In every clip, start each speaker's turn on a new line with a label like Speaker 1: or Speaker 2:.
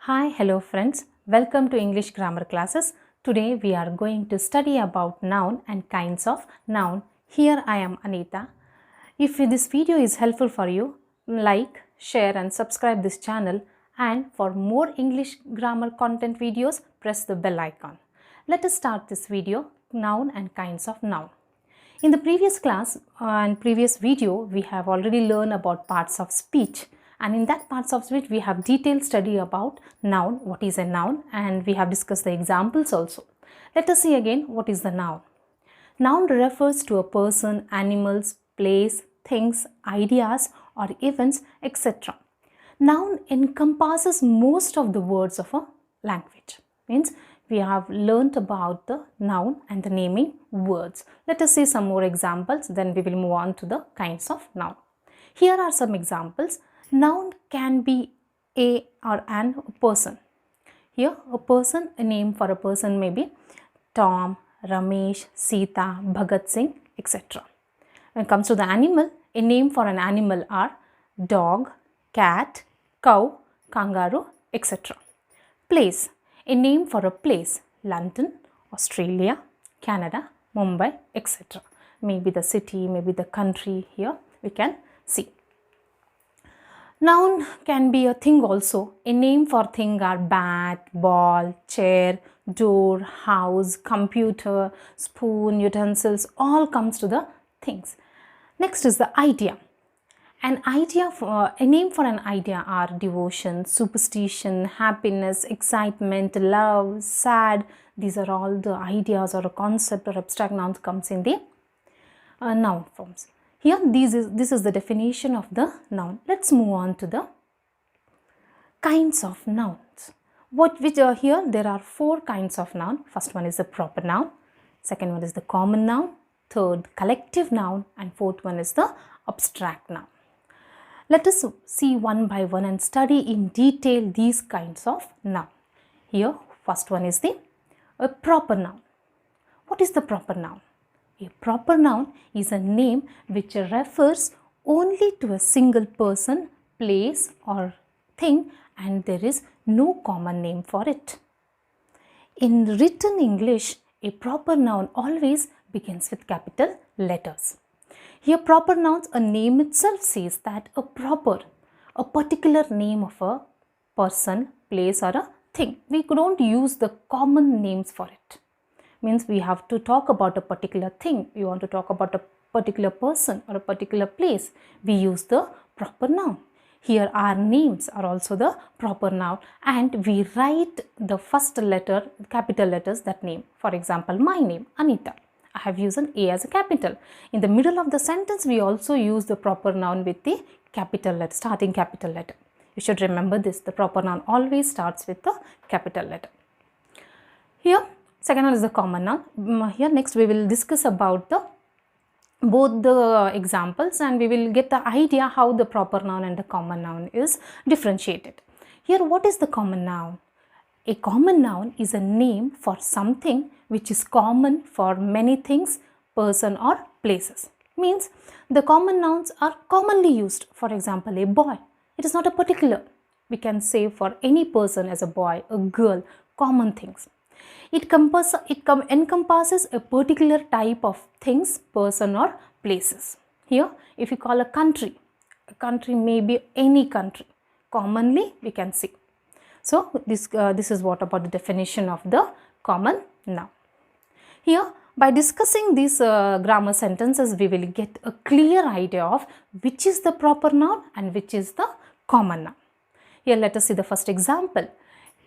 Speaker 1: Hi, hello friends. Welcome to English grammar classes. Today we are going to study about noun and kinds of noun. Here I am Anita. If this video is helpful for you, like, share and subscribe this channel, and for more English grammar content videos, press the bell icon. Let us start this video, noun and kinds of noun. In the previous class and previous video, we have already learned about parts of speech. And in that parts of speech, we have detailed study about noun, what is a noun, and we have discussed the examples also. Let us see again what is the noun. Noun refers to a person, animals, place, things, ideas or events, etc. Noun encompasses most of the words of a language. Means we have learnt about the noun and the naming words. Let us see some more examples, then we will move on to the kinds of noun. Here are some examples. Noun can be a or an person. Here a person, a name for a person may be Tom, Ramesh, Sita, Bhagat Singh, etc. When it comes to the animal, a name for an animal are dog, cat, cow, kangaroo, etc. Place, a name for a place, London, Australia, Canada, Mumbai, etc. Maybe the city, maybe the country. Here we can see. Noun can be a thing also. A name for thing are bat, ball, chair, door, house, computer, spoon, utensils, all comes to the things. Next is the idea. A name for an idea are devotion, superstition, happiness, excitement, love, sad. These are all the ideas or a concept or abstract nouns comes in the noun forms. Here this is the definition of the noun. Let's move on to the kinds of nouns. Here there are four kinds of noun. First one is the proper noun, second one is the common noun, third collective noun, and fourth one is the abstract noun. Let us see one by one and study in detail these kinds of noun. Here first one is a proper noun. What is the proper noun? A proper noun is a name which refers only to a single person, place or thing, and there is no common name for it. In written English, a proper noun always begins with capital letters. Here proper nouns, a name itself says that a particular name of a person, place or a thing. We don't use the common names for it. Means we have to talk about a particular thing. We want to talk about a particular person or a particular place. We use the proper noun. Here our names are also the proper noun and we write the first letter, capital letters, that name. For example, my name, Anita. I have used an A as a capital. In the middle of the sentence, we also use the proper noun with the capital letter, starting capital letter. You should remember this. The proper noun always starts with the capital letter. Here, second one is the common noun. Here next we will discuss about both the examples and we will get the idea how the proper noun and the common noun is differentiated. Here what is the common noun? A common noun is a name for something which is common for many things, person or places. Means the common nouns are commonly used. For example, a boy. It is not a particular. We can say for any person as a boy, a girl, common things. It encompasses a particular type of things, person or places. Here, if you call a country may be any country. Commonly, we can see. So, this is what about the definition of the common noun. Here, by discussing these grammar sentences, we will get a clear idea of which is the proper noun and which is the common noun. Here, let us see the first example.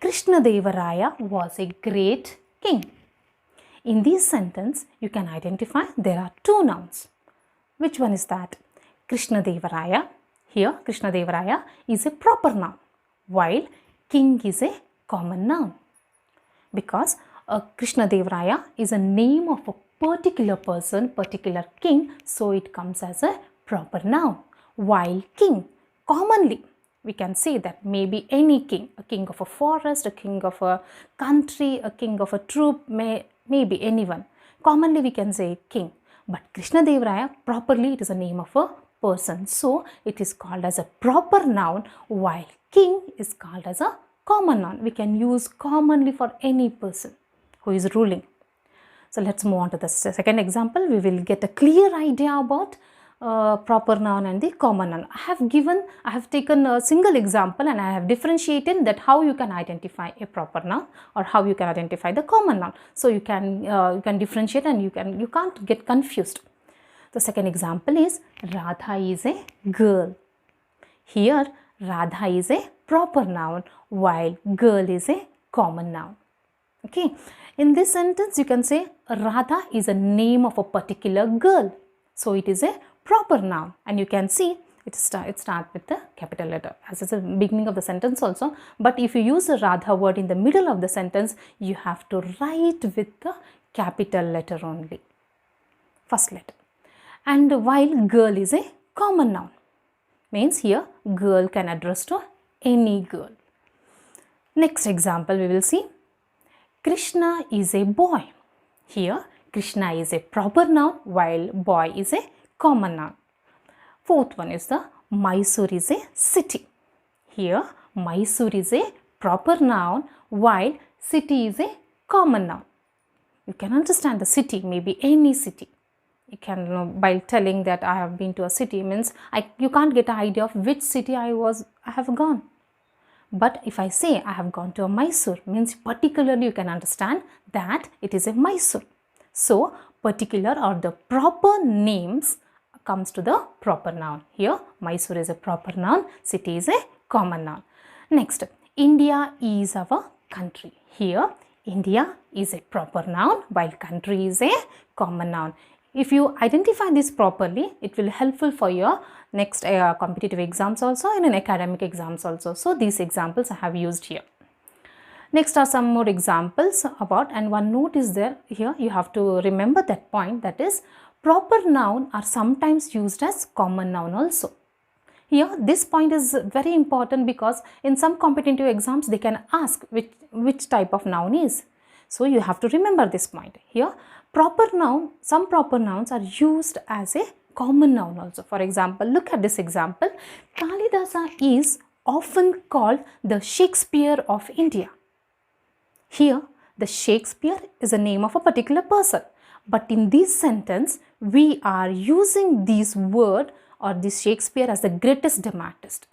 Speaker 1: Krishnadevaraya was a great king. In this sentence, you can identify there are two nouns. Which one is that? Krishnadevaraya. Here, Krishnadevaraya is a proper noun, while king is a common noun. Because Krishnadevaraya is a name of a particular person, particular king, so it comes as a proper noun. While king, commonly, we can say that maybe any king, a king of a forest, a king of a country, a king of a troop, maybe anyone. Commonly we can say king. But Krishnadevaraya, properly it is a name of a person. So it is called as a proper noun while king is called as a common noun. We can use commonly for any person who is ruling. So let's move on to the second example. We will get a clear idea about proper noun and the common noun. I have taken a single example and I have differentiated that how you can identify a proper noun or how you can identify the common noun. So you can differentiate and you can't get confused. The second example is Radha is a girl. Here Radha is a proper noun while girl is a common noun. Okay, in this sentence you can say Radha is a name of a particular girl. So it is a proper noun and you can see it starts with the capital letter as it's the beginning of the sentence also. But if you use the Radha word in the middle of the sentence, you have to write with the capital letter only, first letter. And while girl is a common noun, means here girl can address to any girl. Next example we will see Krishna is a boy. Here Krishna is a proper noun while boy is a common noun. Fourth one is the Mysore is a city. Here Mysore is a proper noun while city is a common noun. You can understand the city, maybe any city. You can, by telling that I have been to a city means you can't get an idea of which city I have gone. But if I say I have gone to a Mysore, means particularly you can understand that it is a Mysore. So particular or the proper names comes to the proper noun. Here Mysore is a proper noun, city is a common noun. Next, India is our country. Here India is a proper noun while country is a common noun. If you identify this properly, it will helpful for your next competitive exams also and in academic exams also. So these examples I have used here. Next are some more examples about, and one note is there here. You have to remember that point, that is proper noun are sometimes used as common noun also. Here this point is very important because in some competitive exams they can ask which type of noun is. So you have to remember this point. Here proper noun, some proper nouns are used as a common noun also. For example, look at this example. Kalidasa is often called the Shakespeare of India. Here the Shakespeare is a name of a particular person. But in this sentence, we are using this word or this Shakespeare as the greatest dramatist.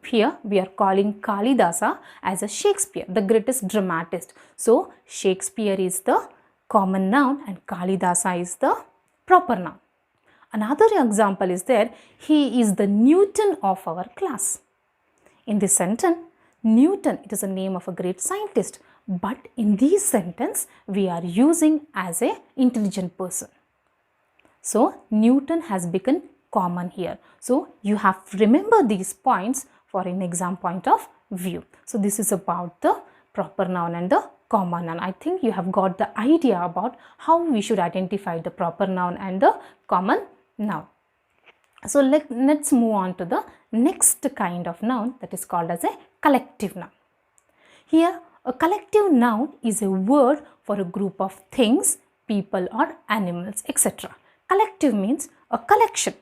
Speaker 1: Here we are calling Kalidasa as a Shakespeare, the greatest dramatist. So Shakespeare is the common noun and Kalidasa is the proper noun. Another example is there, he is the Newton of our class. In this sentence, Newton, it is a name of a great scientist, but in this sentence we are using as a intelligent person. So Newton has become common here. So you have to remember these points for an exam point of view. So this is about the proper noun and the common noun. I think you have got the idea about how we should identify the proper noun and the common noun. So let's move on to the next kind of noun, that is called as a collective noun. Here a collective noun is a word for a group of things, people or animals, etc. Collective means a collection.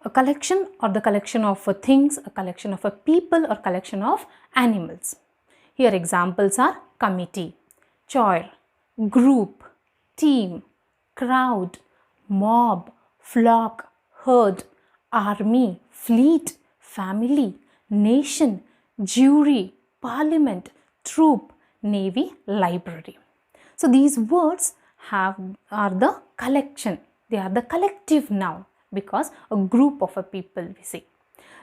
Speaker 1: A collection or the collection of things, a collection of people or collection of animals. Here examples are committee, choir, group, team, crowd, mob, flock, herd, army, fleet, family, nation, jury, parliament, troop, navy, library. So these words are the collection. They are the collective noun because a group of people we say.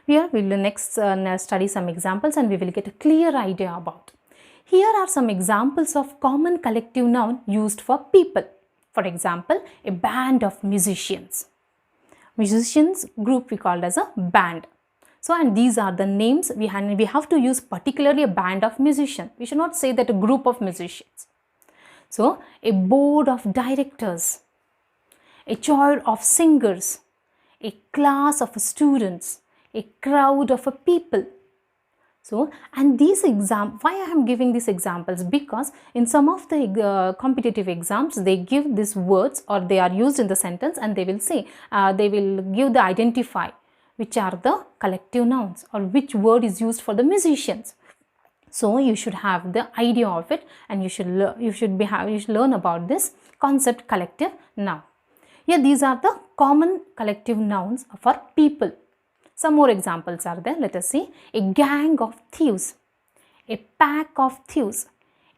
Speaker 1: Here we will next study some examples and we will get a clear idea about. Here are some examples of common collective noun used for people. For example, a band of musicians. Musicians group we called as a band. So and these are the names we have to use particularly a band of musicians. We should not say that a group of musicians. So a board of directors, a choir of singers, a class of students, a crowd of people. So, and these why I am giving these examples? Because in some of the competitive exams, they give these words or they are used in the sentence and they will say, they will give the identify which are the collective nouns or which word is used for the musicians. So you should have the idea of it, and you should learn about this concept collective noun. Here these are the common collective nouns for people. Some more examples are there. Let us see. A gang of thieves, a pack of thieves,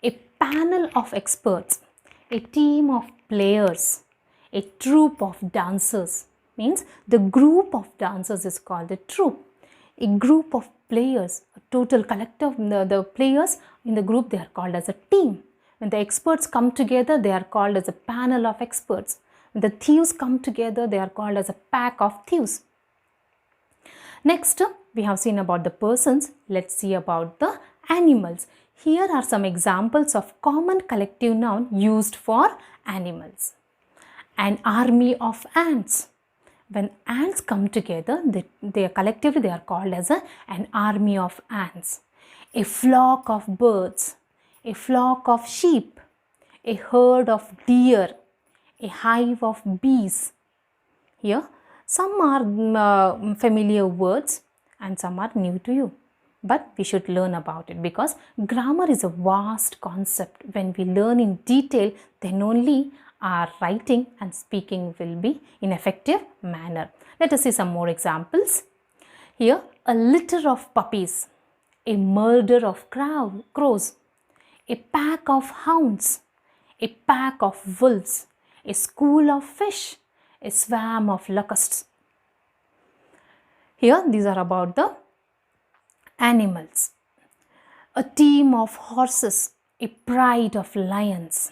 Speaker 1: a panel of experts, a team of players, a troupe of dancers. Means the group of dancers is called a troupe. A group of players, a total collective, the players in the group, they are called as a team. When the experts come together, they are called as a panel of experts. When the thieves come together, they are called as a pack of thieves. Next, we have seen about the persons. Let's see about the animals. Here are some examples of common collective noun used for animals. An army of ants. When ants come together, they are collectively they are called as an army of ants. A flock of birds, a flock of sheep, a herd of deer, a hive of bees. Here, some are familiar words and some are new to you. But we should learn about it, because grammar is a vast concept. When we learn in detail, then only our writing and speaking will be in effective manner. Let us see some more examples. Here, a litter of puppies, a murder of crows, a pack of hounds, a pack of wolves, a school of fish, a swarm of locusts. Here, these are about the animals. A team of horses, a pride of lions.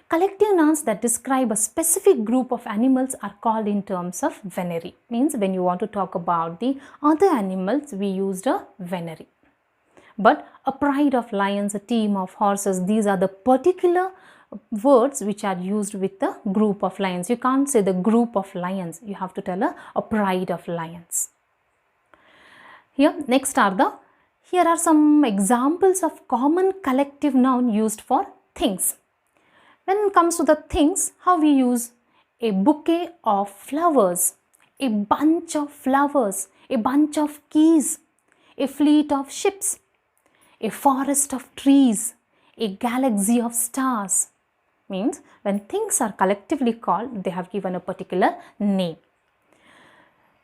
Speaker 1: Collective nouns that describe a specific group of animals are called in terms of venere. Means when you want to talk about the other animals, we used a venere. But a pride of lions, a team of horses, these are the particular words which are used with the group of lions. You can't say the group of lions. You have to tell a pride of lions. Here are some examples of common collective noun used for things. When it comes to the things, how we use a bouquet of flowers, a bunch of flowers, a bunch of keys, a fleet of ships, a forest of trees, a galaxy of stars. Means when things are collectively called, they have given a particular name.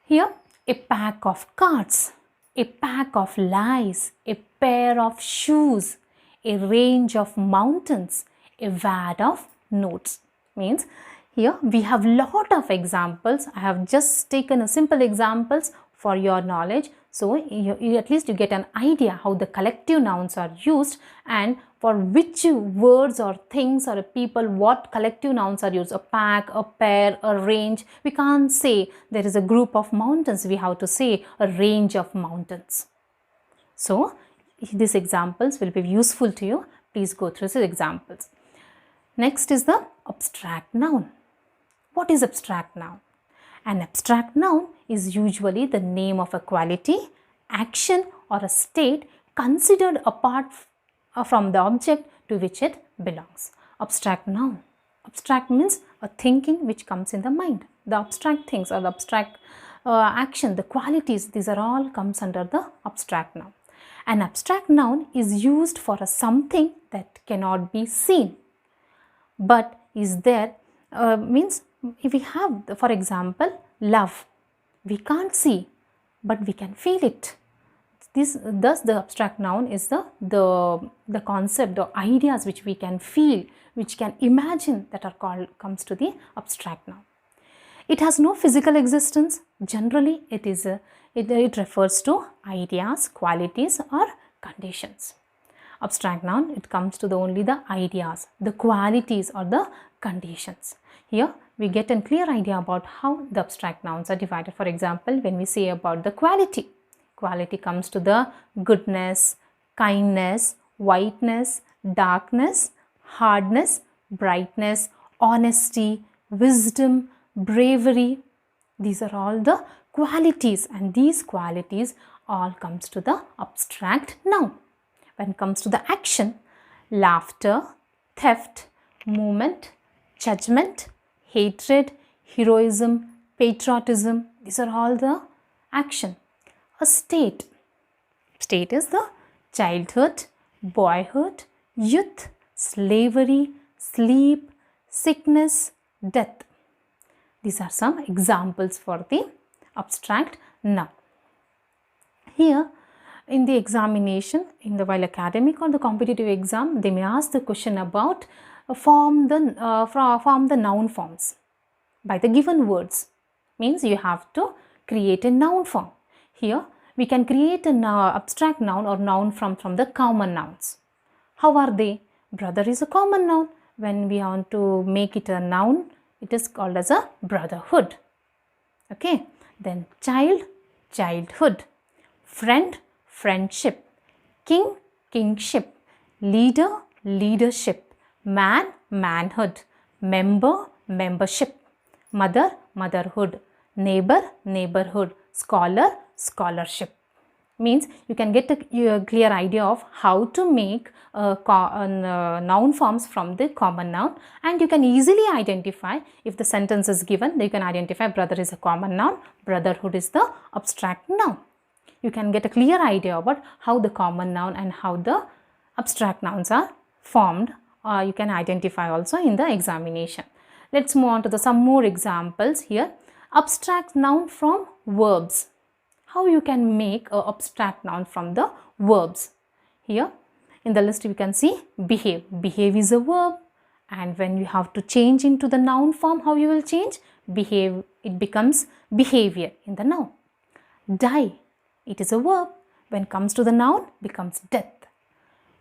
Speaker 1: Here, a pack of cards, a pack of lies, a pair of shoes, a range of mountains, a wad of notes. Means here we have lot of examples. I have just taken a simple examples for your knowledge. So at least you get an idea how the collective nouns are used, and for which words or things or people what collective nouns are used. A pack, a pair, a range. We can't say there is a group of mountains. We have to say a range of mountains. So these examples will be useful to you. Please go through these examples. Next is the abstract noun. What is abstract noun? An abstract noun is usually the name of a quality, action or a state considered apart from the object to which it belongs. Abstract noun. Abstract means a thinking which comes in the mind. The abstract things or the abstract action, the qualities, these are all comes under the abstract noun. An abstract noun is used for a something that cannot be seen, but is there. Means if we have, for example, love, we can't see, but we can feel it. Thus the abstract noun is the concept or ideas which we can feel, which can imagine, that are called, comes to the abstract noun. It has no physical existence. Generally, it refers to ideas, qualities or conditions. Abstract noun, it comes to only the ideas, the qualities or the conditions. Here we get a clear idea about how the abstract nouns are divided. For example, when we say about the quality, quality comes to the goodness, kindness, whiteness, darkness, hardness, brightness, honesty, wisdom, bravery. These are all the qualities, and these qualities all comes to the abstract noun. When it comes to the action, laughter, theft, movement, judgment, hatred, heroism, patriotism, these are all the action. A state. State is the childhood, boyhood, youth, slavery, sleep, sickness, death. These are some examples for the abstract noun. Here in the examination, while academic or the competitive exam, they may ask the question about form the noun forms by the given words. Means you have to create a noun form. Here we can create an abstract noun or noun from the common nouns. How are they? Brother is a common noun. When we want to make it a noun, it is called as a brotherhood. Okay. Then child, childhood. Friend, friendship. King, kingship. Leader, leadership. Man, manhood. Member, membership. Mother, motherhood. Neighbor, neighborhood. Scholar, scholarship. Means you can get a clear idea of how to make noun forms from the common noun, and you can easily identify if the sentence is given. You can identify brother is a common noun, brotherhood is the abstract noun. You can get a clear idea about how the common noun and how the abstract nouns are formed. You can identify also in the examination. Let's move on to some more examples here. Abstract noun from verbs. How you can make an abstract noun from the verbs. Here in the list we can see behave. Behave is a verb, and when you have to change into the noun form, how you will change? Behave, it becomes behavior in the noun. Die, it is a verb. When comes to the noun, becomes death.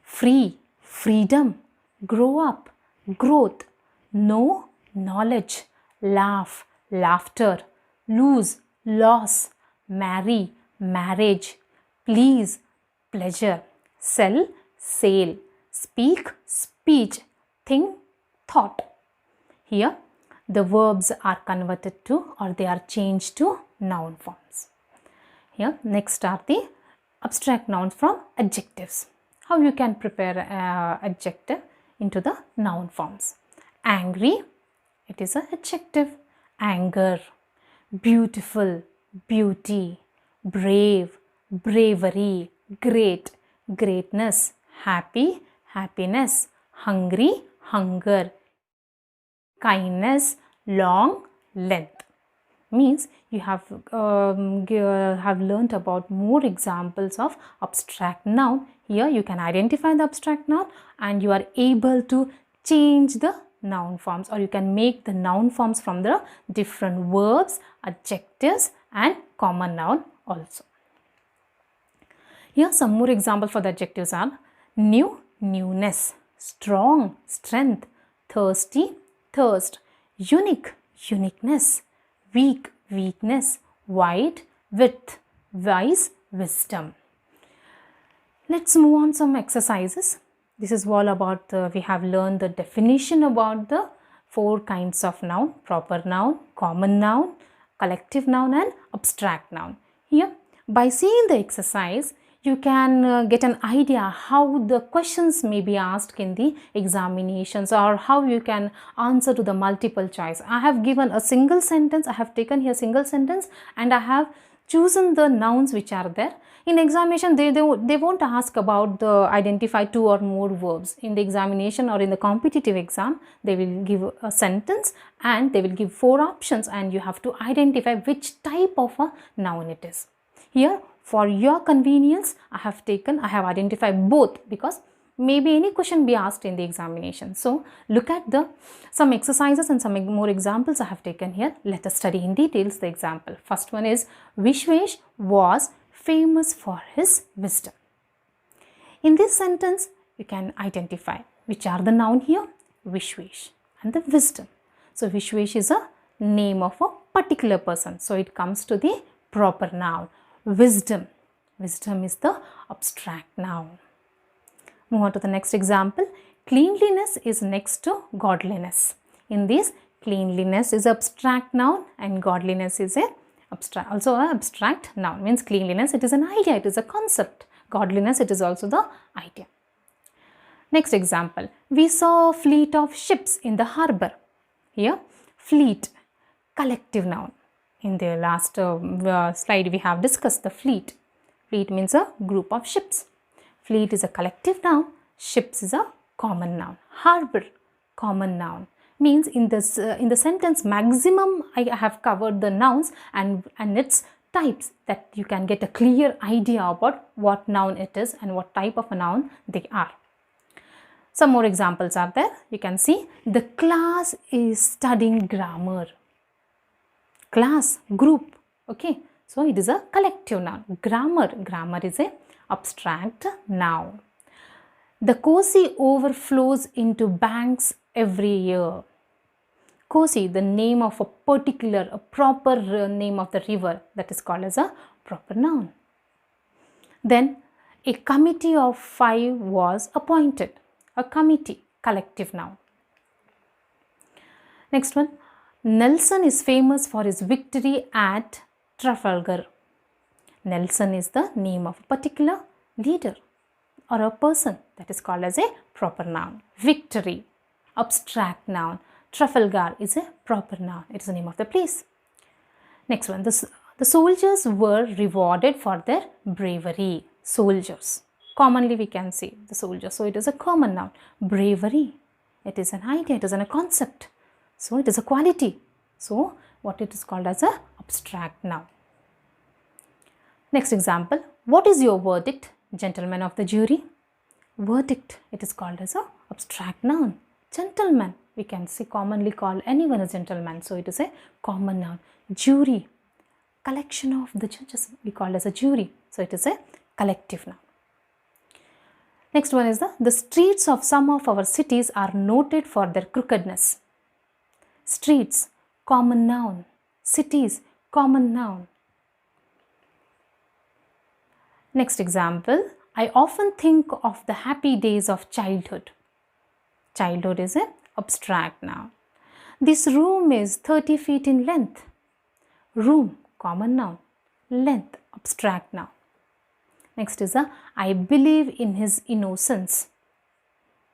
Speaker 1: Free, freedom. Grow up, growth. Know, knowledge. Laugh, laughter. Lose, loss. Marry, marriage. Please, pleasure. Sell, sale. Speak, speech. Think, thought. Here the verbs are converted to, or they are changed to, noun forms. Here next are the abstract nouns from adjectives. How you can prepare adjective into the noun forms. Angry, it is an adjective. Anger. Beautiful, beauty. Brave, bravery. Great, greatness. Happy, happiness. Hungry, hunger. Kindness, long, length. Means you have learnt about more examples of abstract noun. Here you can identify the abstract noun and you are able to change the noun forms, or you can make the noun forms from the different verbs, adjectives and common noun also. Here some more examples for the adjectives are new, newness. Strong, strength. Thirsty, thirst. Unique, uniqueness. Weak, weakness. Wide, width. Wise, wisdom. Let's move on some exercises. This is all about we have learned the definition about the 4 kinds of noun: proper noun, common noun, collective noun and abstract noun. Here by seeing the exercise you can get an idea how the questions may be asked in the examinations, or how you can answer to the multiple choice. I have given a single sentence, I have taken here single sentence and I have chosen the nouns which are there. In examination they won't ask about the identify 2 or more verbs. In the examination or in the competitive exam they will give a sentence and they will give 4 options and you have to identify which type of a noun it is. Here for your convenience I have identified both, because maybe any question be asked in the examination. So look at some exercises and some more examples I have taken here. Let us study in details the example. First one is Vishwesh was famous for his wisdom. In this sentence you can identify which are the noun here, Vishwesh and the wisdom. So Vishwesh is a name of a particular person, so it comes to the proper noun. Wisdom, wisdom is the abstract noun. Move on to the next example. Cleanliness is next to godliness. In this, cleanliness is abstract noun and godliness is also an abstract noun. Means cleanliness, it is an idea, it is a concept. Godliness, it is also the idea. Next example. We saw a fleet of ships in the harbor. Here, fleet, collective noun. In the last slide we have discussed the fleet. Fleet means a group of ships. Fleet is a collective noun. Ships is a common noun. Harbor, common noun. Means in the sentence maximum I have covered the nouns and its types, that you can get a clear idea about what noun it is and what type of a noun they are. Some more examples are there. You can see the class is studying grammar. Class, group. Okay, so it is a collective noun. Grammar is a abstract noun. The Kosi overflows into banks every year. Kosi, the name of a proper name of the river, that is called as a proper noun. Then a committee of 5 was appointed. A committee, collective noun. Next one, Nelson is famous for his victory at Trafalgar. Nelson is the name of a particular leader or a person, that is called as a proper noun. Victory, abstract noun. Trafalgar is a proper noun. It is the name of the place. Next one, the soldiers were rewarded for their bravery. Soldiers. Commonly we can say the soldiers. So it is a common noun. Bravery. It is an idea. It is a concept. So it is a quality. So what it is called as a abstract noun. Next example. What is your verdict, gentlemen of the jury? Verdict. It is called as a abstract noun. Gentleman. We can say commonly call anyone a gentleman. So it is a common noun. Jury. Collection of the judges. We call as a jury. So it is a collective noun. Next one is the streets of some of our cities are noted for their crookedness. Streets, common noun. Cities, common noun. Next example, I often think of the happy days of childhood. Childhood is an abstract noun. This room is 30 feet in length. Room, common noun. Length, abstract noun. Next is I believe in his innocence.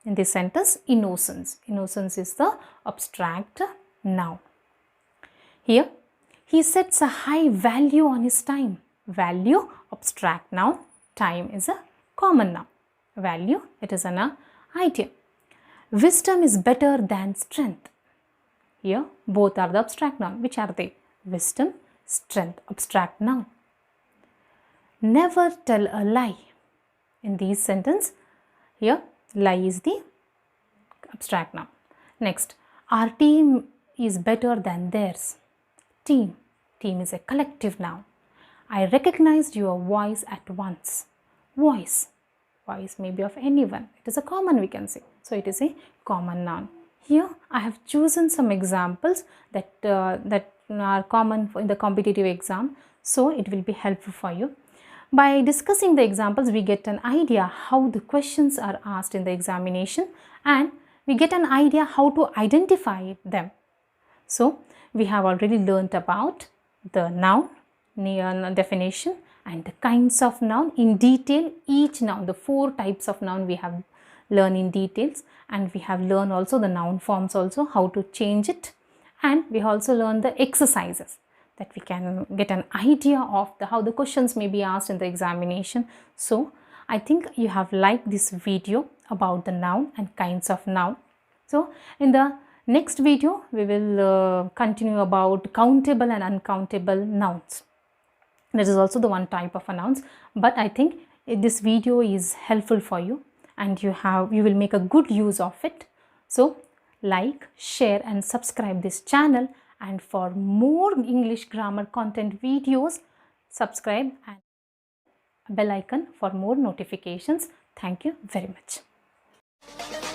Speaker 1: In this sentence, innocence. Innocence is the abstract noun. Here, he sets a high value on his time. Value, abstract noun. Time is a common noun. Value, it is an idea. Wisdom is better than strength. Here, both are the abstract noun. Which are they? Wisdom, strength, abstract noun. Never tell a lie. In these sentence, here lie is the abstract noun. Next, our team is better than theirs. Team. Team is a collective noun. I recognized your voice at once. Voice. Voice may be of anyone. It is a common, we can say. So it is a common noun. Here I have chosen some examples that are common in the competitive exam. So it will be helpful for you. By discussing the examples, we get an idea how the questions are asked in the examination, and we get an idea how to identify them. So we have already learnt about the noun definition and the kinds of noun in detail. Each noun, the 4 types of noun we have learned in details, and we have learned also the noun forms also, how to change it, and we also learned the exercises that we can get an idea of how the questions may be asked in the examination. So I think you have liked this video about the noun and kinds of noun. So in the next video we will continue about countable and uncountable nouns. That is also the one type of a nouns, but I think this video is helpful for you and you will make a good use of it. So like, share and subscribe this channel, and for more English grammar content videos, subscribe and bell icon for more notifications. Thank you very much.